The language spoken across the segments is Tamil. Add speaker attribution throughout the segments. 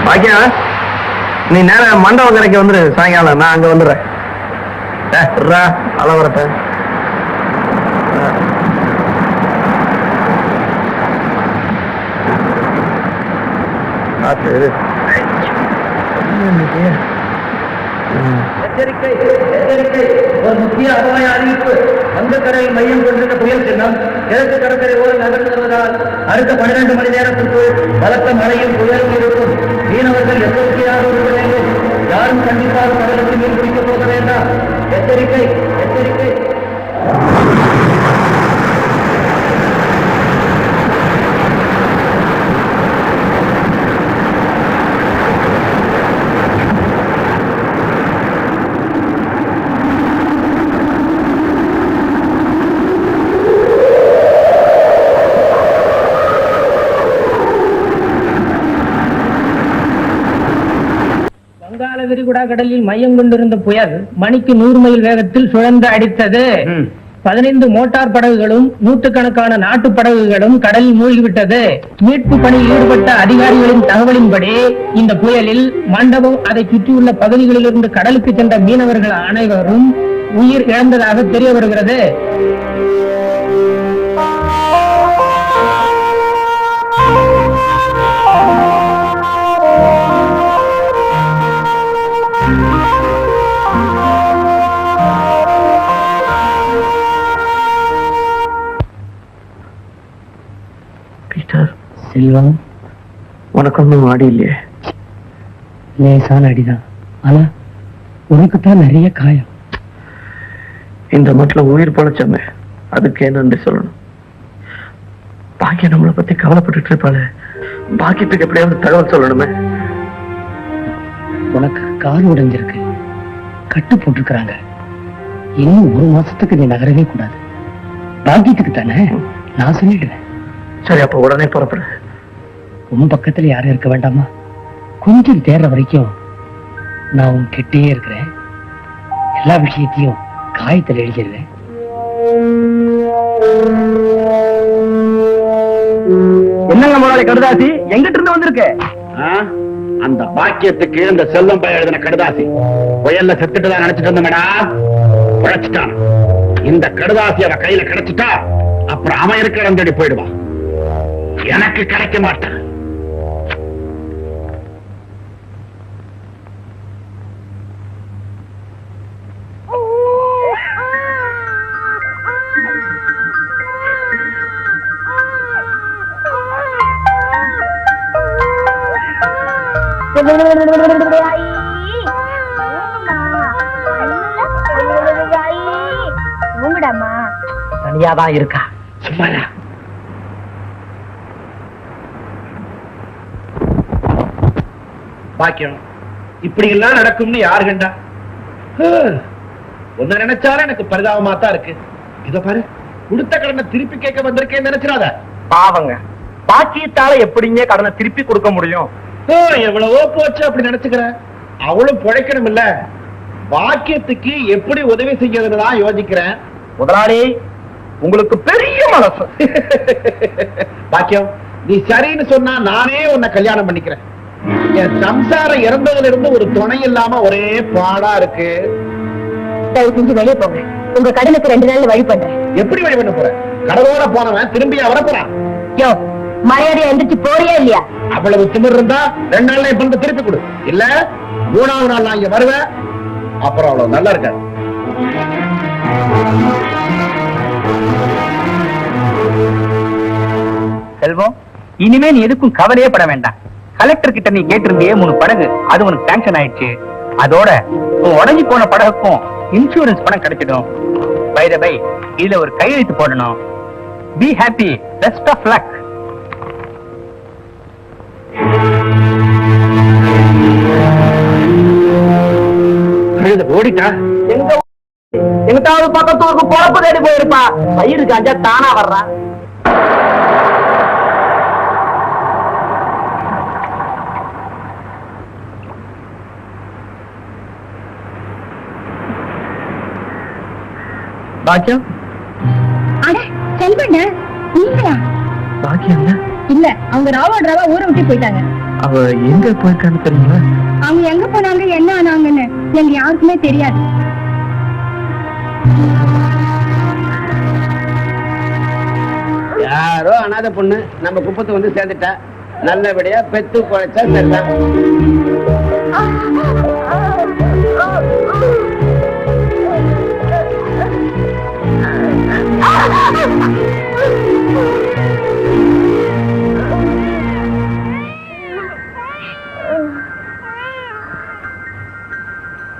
Speaker 1: பாக்கியா, நீ நேரம் மண்டப கரைக்கு வந்துரு. சாயங்காலம் நான் அங்க வந்துடுறேன். அளவரப்ப
Speaker 2: எச்சரிக்கை எச்சரிக்கை, ஒரு முக்கிய அபாய அறிவிப்பு. வங்கக்கரையில் மையம் கொண்டிருந்த புயல் சின்னம் கிழக்கு கடற்கரை ஓரம் நகர்ந்து வருவதால் அடுத்த 12 மணி நேரத்திற்குள் பலத்த மழையும் புயலும் இருக்கும். மீனவர்கள் எச்சரிக்கையாக இருக்க வேண்டும். யாரும் கண்டிப்பாக கடலுக்கு மீன் பிடிக்கப் போக வேண்டாம். எச்சரிக்கை எச்சரிக்கை. வங்காள விரிகுடா கடலில் மையம் கொண்டிருந்த புயல் மணிக்கு 100 மைல் வேகத்தில் சுழன்று அடித்தது. 15 மோட்டார் படகுகளும் 100கணக்கான நாட்டு படகுகளும் கடலில் மூழ்கிவிட்டது. மீட்பு பணியில் ஈடுபட்ட அதிகாரிகளின் தகவலின்படி இந்த புயலில் மண்டபம் அதை சுற்றியுள்ள பகுதிகளிலிருந்து கடலுக்கு சென்ற மீனவர்கள் அனைவரும் உயிர் இழந்ததாக தெரிய வருகிறது.
Speaker 1: செல்வம், உனக்கு ஒன்றும் அடி இல்லையே?
Speaker 2: லேசான அடிதான், ஆனா உனக்குத்தான் நிறைய காயம்.
Speaker 1: இந்த மட்டும் உயிர் பொழைச்சமே, அதுக்கு என்ன சொல்லணும்? பாக்கிய நம்மளை பத்தி கவலைப்பட்டு இருப்பாளே, பாக்கியத்துக்கு எப்படியாவது தகவல் சொல்லணுமே.
Speaker 2: உனக்கு கால் உடைஞ்சிருக்கு, கட்டு போட்டிருக்கிறாங்க. இன்னும் 1 மாசத்துக்கு நீ நகரவே கூடாது. பாக்கியத்துக்கு தானே, நான் சொல்லிடுவேன்.
Speaker 1: சரி, அப்ப உடனே புறப்படு.
Speaker 2: உன் பக்கத்துல யாரும் இருக்க வேண்டாமா? கொஞ்சம் தேர்ற வரைக்கும் நான் உன் கிட்டே இருக்கிறேன். எல்லா விஷயத்தையும் காயத்தில் எழுதிடுவேன்.
Speaker 1: என்னங்க முதலாளி கடுதாசி எங்கிட்ட இருந்து வந்திருக்கு?
Speaker 3: அந்த பாக்கியத்துக்கு இந்த செல்வம் பையன் எழுதின கடுதாசி. புயல்ல செத்துட்டுதான் நினைச்சிட்டு இருந்தேடா, உழைச்சிட்டான். இந்த கடுதாசி அவ கையில கிடைச்சிட்டா அப்புறம் அவன் இருக்கிற இடம் தேடி போயிடுவான். எனக்கு கிடைக்க மாட்டான்.
Speaker 2: தனியாதான் இருக்கா?
Speaker 3: சும்மாடா. பாக்கியம், இப்படி எல்லாம் நடக்கும்னு யாரு கண்டா? ஒன்னு நினைச்சாலும் எனக்கு பரிதாபமா தான் இருக்கு. இத பாரு, கொடுத்த கடனை திருப்பி கேட்க வந்திருக்கேன்னு நினைச்சிடாத.
Speaker 1: பாவங்க, பாக்கியத்தால எப்படிங்க கடனை திருப்பி கொடுக்க முடியும்?
Speaker 3: எவ்வளவோ போச்சு அப்படி நினைச்சுக்கிறேன். அவளும் பிழைக்கணும் இல்ல. பாக்கியத்துக்கு எப்படி உதவி செய்யறதுன்னு தான் யோசிக்கிறேன்.
Speaker 1: முதலாளி, உங்களுக்கு பெரிய மனசு.
Speaker 3: பாக்கியம், நீ சரின்னு சொன்னா நானே உன்னை கல்யாணம் பண்ணிக்கிறேன். என் சம்சாரம் இறந்ததுல இருந்து ஒரு துணை இல்லாம ஒரே பாடா இருக்கு.
Speaker 4: தயவு செஞ்சு வெளியே போங்க. உங்க கடனுக்கு 2 நாள்ல வழி பண்றேன்.
Speaker 3: எப்படி வழி பண்ண போற? கடலோட போனவன் திரும்பி வர போறான்.
Speaker 4: யோ, மரியாதையா எந்திரிச்சு போறியா இல்லையா?
Speaker 3: அவ்வளவு திமிர் இருந்தா 2 நாள்ல என் பணத்தை திருப்பி கொடு. இல்ல 3ஆவது நாள் நான் இங்க வருவேன். அப்புறம் அவ்வளவு நல்லா இருக்க.
Speaker 2: செல்வம், இனிமே நீ எதுக்கும் கவலையே பட வேண்டாம். கலெக்டர் கிட்ட நீ கேட்டிருந்தியே 3 படகு, அது உனக்கு சாங்ஷன் ஆயிடுச்சு. அதோட உடஞ்சி போன படகுக்கும் இன்சூரன்ஸ் பணம் கிடைச்சிடும். பை த பை, இதுல ஒரு கையெழுத்து போடணும். Be happy, best of luck.
Speaker 3: ஓடிட்டா
Speaker 1: எங்கிட்டாவது பக்கத்தூருக்கு பொழப்பு தேடி போயிருப்பா. வயிறு காஞ்சா தானா வர்றான். பாக்கியம்,
Speaker 4: செல்வண்ண நீங்களா?
Speaker 1: பாக்கியம்
Speaker 4: இல்ல, அவங்க ராவா ஊரை விட்டு போயிட்டாங்க.
Speaker 1: அவ எங்க போயிருக்கான்னு தெரியுங்களா?
Speaker 4: அவங்க எங்க போனாங்க, என்ன ஆனாங்கன்னு எங்க யாருக்குமே தெரியாது.
Speaker 3: யாரோ அனாதை பொண்ணு நம்ம குப்பத்து வந்து சேர்ந்துட்டா, நல்லபடியா பெத்து குழைச்சா சரிதான்.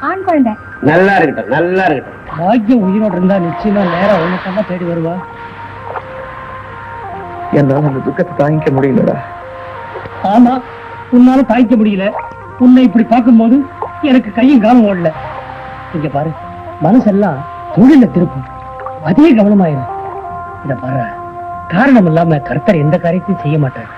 Speaker 4: ஆண் குழந்தை
Speaker 3: நல்லா இருக்கட்டும், நல்லா இருக்கட்டும்.
Speaker 2: பாக்கியம் உயிரோடு இருந்தா நிச்சயமா நேரம் உனக்கமா தேடி வருவா.
Speaker 1: என்னால அந்த துக்கத்தை தாங்கிக்க முடியலடா.
Speaker 2: ஆமா, உன்னால தாய்க்க முடியல. உன்னை இப்படி பார்க்கும்போது எனக்கு கையும் காலம் ஓடல. இங்க பாரு, மனசெல்லாம் தொழில திருப்பும், அதே கவனமாயிரும். இத பாரு, காரணம் இல்லாம கர்த்தர் எந்த காரியத்தையும் செய்ய மாட்டார்.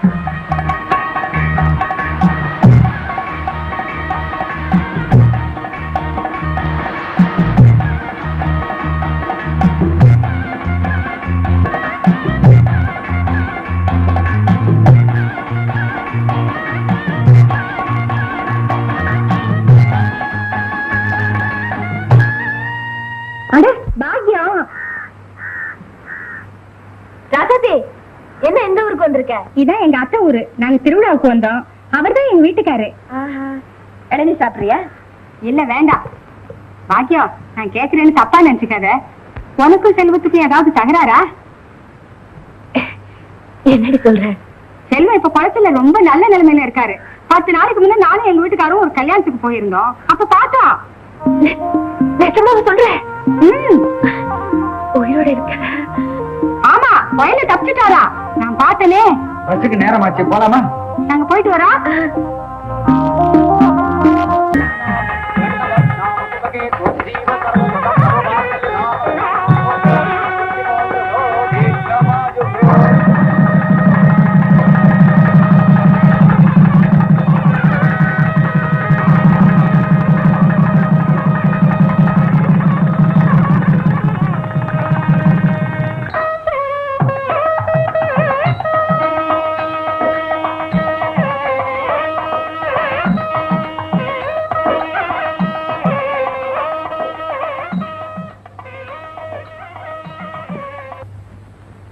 Speaker 4: அட பாக்யம், ராதாதே, என்ன எந்த ஊருக்கு வந்திருக்க? இதான் எங்க அத்தை ஊரு. நாங்க திருவிழாவுக்கு வந்தோம். அவர்தான் எங்க வீட்டுக்காரு. இளநீ சாப்பிடுறியா? இல்ல வேண்டாம். பாக்யம், நான் கேக்குறேன்னு தப்பா நினைச்சுக்காத. உனக்கும் செல்வத்துக்கும் ஏதாவது தகராறா? என்னடி சொல்ற? செல்வம் இப்ப குளத்துல ரொம்ப நல்ல நிலைமையில இருக்காரு. 10 நாளைக்கு முன்ன நானும் எங்க வீட்டுக்காரும் ஒரு கல்யாணத்துக்கு போயிருந்தோம். அப்ப பார்த்தோம். சொல்றேன், உயிரோட இருக்க. ஆமா, வயல தப்பிச்சுட்டாரா? நான் பார்த்தனே.
Speaker 3: பஸ்ஸுக்கு நேரமாச்சு, போலாமா?
Speaker 4: நாங்க போயிட்டு வரோம்.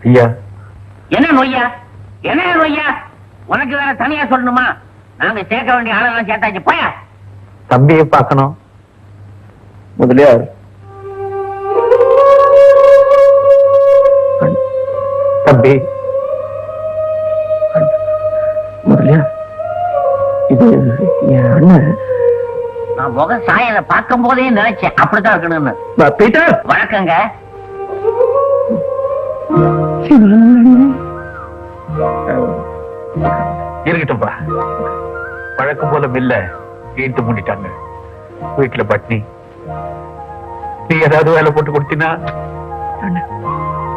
Speaker 1: ஐயா,
Speaker 5: என்ன நொய்யா? என்ன நொய்யா? உனக்கு வேற தனியா சொல்லணுமா? நாங்க சேர்க்க வேண்டிய ஆளெல்லாம் சேர்த்தாச்சு. போயா.
Speaker 1: தம்பியை பார்க்கணும். முதலியார், தம்பி, முதலியார், இது என் அண்ணன்.
Speaker 5: நான் முக சாயலை பார்க்கும் போதே நினைச்சேன் அப்படித்தான் இருக்கணும்னு.
Speaker 1: பீட்டர்,
Speaker 5: வணக்கங்க.
Speaker 6: இருக்கட்டும்பா. வழக்கம் போல மில்ல ஈட்டு மூடிட்டாங்க. வீட்டுல பட்னி. நீ ஏதாவது வேலை போட்டு கொடுத்தீனா?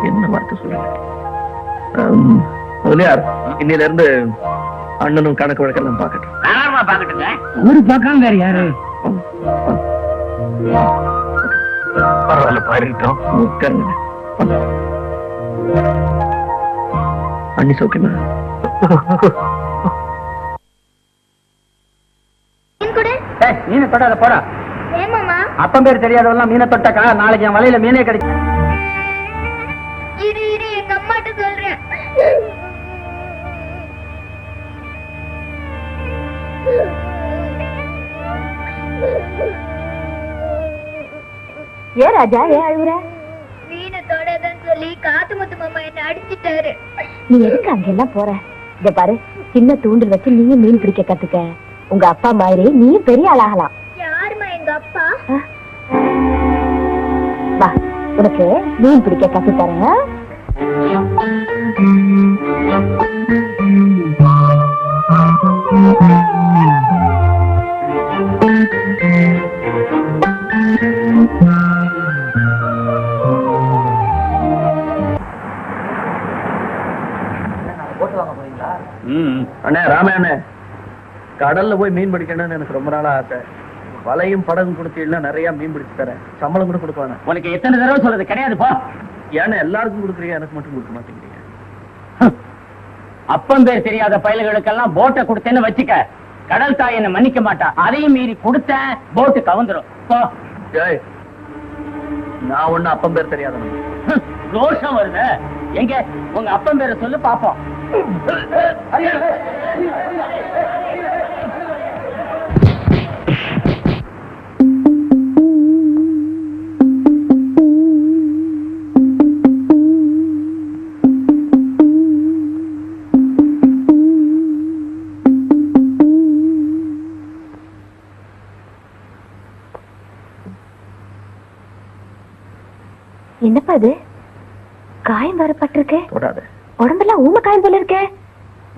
Speaker 1: என்ன வார்த்தை சொல்லுங்க முதலியார். இன்னில இருந்து அண்ணனும் கணக்கு வழக்கெல்லாம் பார்க்கட்டும்.
Speaker 5: தாராளமா பாக்கட்டுங்க.
Speaker 2: அவரு பார்க்காம வேற யாரு?
Speaker 6: பரவாயில்ல, பாருக்கிட்டோம்.
Speaker 1: உட்காருங்க. அண்ணி சௌக்கியமா?
Speaker 3: மீனை தொடாத, போடா. அப்பம் பேர் தெரியாதவெல்லாம் மீனை தொட்டக்கா நாளைக்கு என் வலையில மீனே கிடைக்கும்.
Speaker 4: எங்க அம்மாட்ட சொல்றேன். ஏ ராஜா, ஏன் அழுகுற?
Speaker 7: மீனை தொடாதன்னு சொல்லி காத்து முத்து மாமா என்ன அடிச்சிட்டாரு.
Speaker 4: நீ எதுக்கு அங்கெல்லாம் போற? இத பாரு, சின்ன தூண்டில் வச்சு நீயும் மீன் பிடிக்க கத்துக்க. உங்க அப்பா மாதிரி நீயும் பெரிய ஆளாகலாம்.
Speaker 7: யாருமா எங்க அப்பா?
Speaker 4: வா, உனக்கு மீன் பிடிக்க கத்து தரேன்.
Speaker 1: அண்ணே ராமையா, கடல்ல போய் மீன் பிடிக்கணும்னு எனக்கு ரொம்ப நாளா ஆசை. வலையும் படகும் கொடுத்தீங்கன்னா நிறைய மீன் பிடிச்சு தரேன். சம்பளம் கூட கொடுக்க வேணாம்.
Speaker 5: உனக்கு எத்தனை தடவை சொல்றது? கிடையாது, போ.
Speaker 1: ஏன்னா எல்லாருக்கும் கொடுக்குறீங்க, எனக்கு மட்டும் கொடுக்க மாட்டேங்கிறீங்க.
Speaker 5: அப்பன் பேர் தெரியாத பயல்களுக்கெல்லாம் போட்டை கொடுத்தேன்னு வச்சுக்க, கடல் தாய் என்ன மன்னிக்க மாட்டா. அதையும் மீறி கொடுத்த போட்டு கவுந்துரும். போ.
Speaker 1: ஏய், நான் ஒண்ணு அப்பன் பேர் தெரியாதவன்.
Speaker 5: ரோஷம் வருது. எங்க உங்க அப்பன் பேரை சொல்லு பாப்போம்.
Speaker 4: என்னப்பா அது? காயம் வரப்பட்டிருக்கு.
Speaker 1: தொடாத.
Speaker 4: உடம்பெல்லாம் ஊம காயம் போல இருக்கே.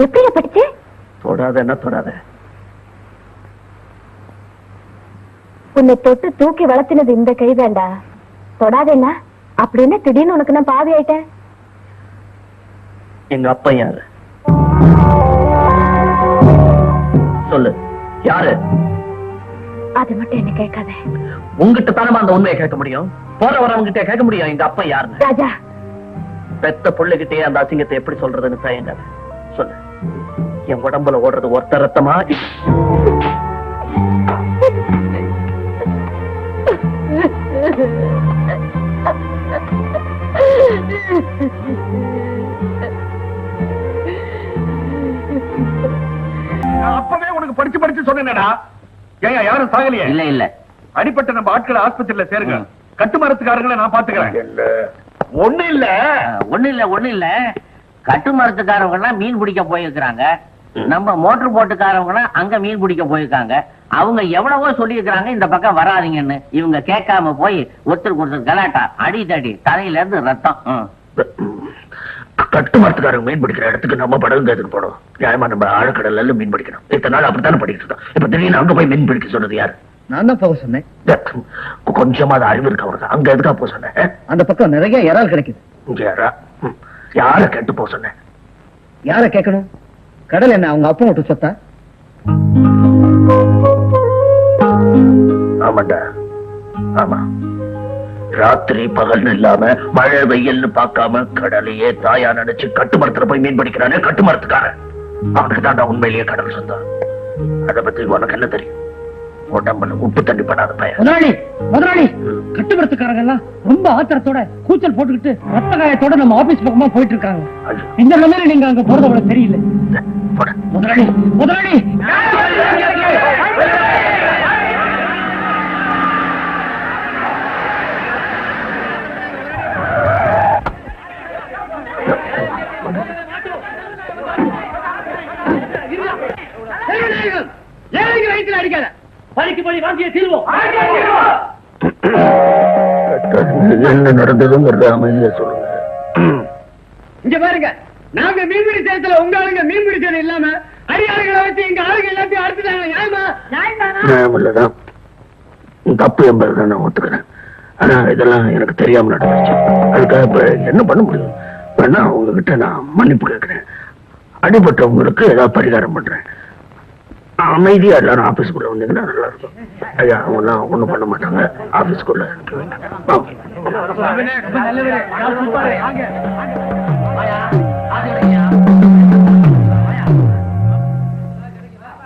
Speaker 4: எப்படி பட்டுச்சு?
Speaker 1: தொடாத என்ன தொடாத.
Speaker 4: உன்னை தொட்டு தூக்கி வளர்த்தினது இந்த கைதாண்டா. தொடாதேன்னா அப்படின்னு திடீர்னு உனக்கு நான் பாவி ஆயிட்டேன்.
Speaker 1: எங்க அப்பா யாரு சொல்லு. யாரு?
Speaker 4: அது மட்டும் என்ன கேட்காத.
Speaker 1: உங்ககிட்ட தானே அந்த உண்மையை கேட்க முடியும். போற வரவங்கிட்ட கேட்க முடியும் எங்க அப்பா யாருன்னு.
Speaker 4: ராஜா,
Speaker 1: பெத்த பிள்ளைகிட்டே அந்த அசிங்கத்தை எப்படி சொல்றதுன்னு தயங்காத. சொல்லு, என் உடம்புல ஓடுறது ஒருத்த ரத்தமா?
Speaker 6: அப்பவே உனக்கு படிச்சு படிச்சு சொன்னேன்டா. ஏன் யாரும் சாகலையே?
Speaker 5: இல்ல இல்ல,
Speaker 6: அடிப்பட்ட நம்ம ஆட்களை ஆஸ்பத்திரியில சேருங்க. கட்டுமரத்துக்காரங்களை நான் பாத்துக்கிறேன். ஒண்ணு இல்ல
Speaker 5: ஒண்ணு இல்ல. கட்டு மரத்துக்காரவங்க எல்லாம் மீன் பிடிக்க போயிருக்காங்க. நம்ம மோட்டர் போட்டுக்காரவங்க அங்க மீன் பிடிக்க போயிருக்காங்க. அவங்க எவ்வளவோ சொல்லியிருக்காங்க இந்த பக்கம் வராதீங்கன்னு. இவங்க கேட்காம போய் ஒருத்தருக்கு ஒருத்தர் கலாட்டா, அடி தடி, தலையில இருந்து ரத்தம்.
Speaker 1: கட்டுமரத்துக்காரங்க மீன் பிடிக்கிற இடத்துக்கு நம்ம படகு எடுத்துட்டு போனோம். நியாயமா நம்ம ஆழக்கடல்ல மீன் பிடிக்கணும். இத்தனை நாள் அப்படித்தானே படிக்கிட்டு இருக்கோம். இப்ப திடீர்னு அங்க போய் மீன் பிடிக்க சொன்னது யாரு?
Speaker 2: நான் தான் போக சொன்னேன்.
Speaker 1: கொஞ்சமா அது அறிவு இருக்கு அவனுக்கு. அங்க எதுக்கா போக சொன்னேன்?
Speaker 2: அந்த பக்கம் நிறைய இறால் கிடைக்குது.
Speaker 1: இங்க யார கேட்டு போக சொன்னேன்?
Speaker 2: யார கேட்கணும்? கடல் என்ன அவங்க அப்பா விட்டு சொத்தா?
Speaker 1: ஆமாண்டா, ஆமா. ராத்திரி பகல்னு இல்லாம மழை வெயில்னு பார்க்காம கடலையே தாயா நினைச்சு கட்டுமரத்துல போய் மீன் பிடிக்கிறானே கட்டுமரத்துக்காரன். அவனுக்கு தாண்டா உண்மையிலேயே கடல் சொந்தம். அதை பத்தி உனக்கு என்ன தெரியும்? உடம்புல உப்பு தண்ணி படாத பையன்.
Speaker 2: முதலாளி, கட்டுமரத்துக்காரங்க எல்லாம் ரொம்ப ஆத்திரத்தோட கூச்சல் போட்டுக்கிட்டு ரத்த காயத்தோட நம்ம ஆபீஸ் பக்கமா போயிட்டு இருக்காங்க. இந்த நிலைமையில நீங்க அங்க போறது அவ்வளவு தெரியல. முதலாளி, முதலாளி, அடிக்காத. பழிக்கு பழி வாங்கிய தீர்வோம்.
Speaker 1: என்ன நடந்ததுங்கிறத அமைதியா சொல்லுங்க.
Speaker 2: இங்க பாருங்க, நாங்க மீன்பிடி சேலத்துல உங்க ஆளுங்க மீன் பிடிச்சது இல்லாம அடியாளுகளை வச்சு எங்க ஆளுங்க எல்லாத்தையும் அறுத்துட்டாங்க.
Speaker 1: நியாயம் இல்லதான். தப்பு என்பதுதான் நான் ஒத்துக்கிறேன். ஆனா இதெல்லாம் எனக்கு தெரியாம நடந்துச்சு. அதுக்காக இப்ப என்ன பண்ண முடியும்? வேணா உங்ககிட்ட நான் மன்னிப்பு கேட்கிறேன். அடிபட்டவங்களுக்கு ஏதாவது பரிகாரம் பண்றேன். அமைதியா எல்லாரும் ஆபீஸ்க்குள்ள வந்தீங்கன்னா நல்லா இருக்கும். ஐயா, அவங்க எல்லாம் ஒண்ணும் பண்ண மாட்டாங்க. ஆபீஸ்க்குள்ள அனுப்பி வைங்க.